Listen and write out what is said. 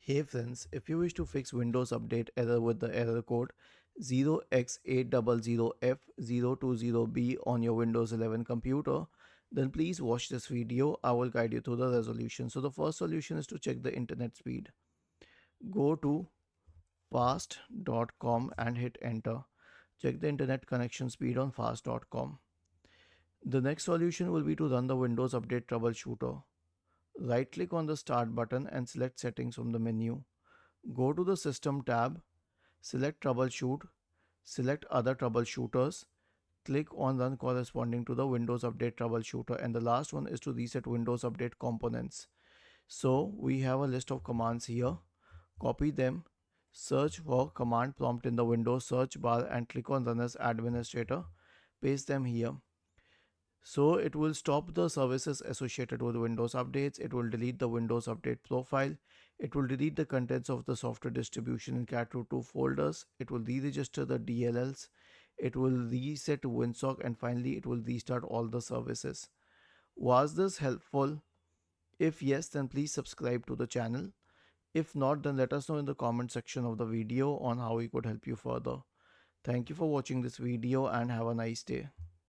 Hey friends, if you wish to fix Windows Update error with the error code 0x800f020b on your Windows 11 computer, then please watch this video. I will guide you through the resolution. So the first solution is to check the internet speed. Go to fast.com and hit enter. Check the internet connection speed on fast.com. The next solution will be to run the Windows Update troubleshooter. Right click on the start button and select settings from the menu. Go to the System tab, select Troubleshoot, select Other Troubleshooters, click on Run corresponding to the Windows Update Troubleshooter, and the last one is to reset Windows Update components. So we have a list of commands here. Copy them, search for command prompt in the Windows search bar and click on Run as Administrator. Paste them here. So it will stop the services associated with Windows updates. It will delete the Windows update profile. It will delete the contents of the software distribution in cat2 folders. It will re-register the DLLs. It will reset WinSock, and finally it will restart all the services. Was this helpful? If yes, then please subscribe to the channel. If not, then let us know in the comment section of the video on how we could help you further. Thank you for watching this video and have a nice day.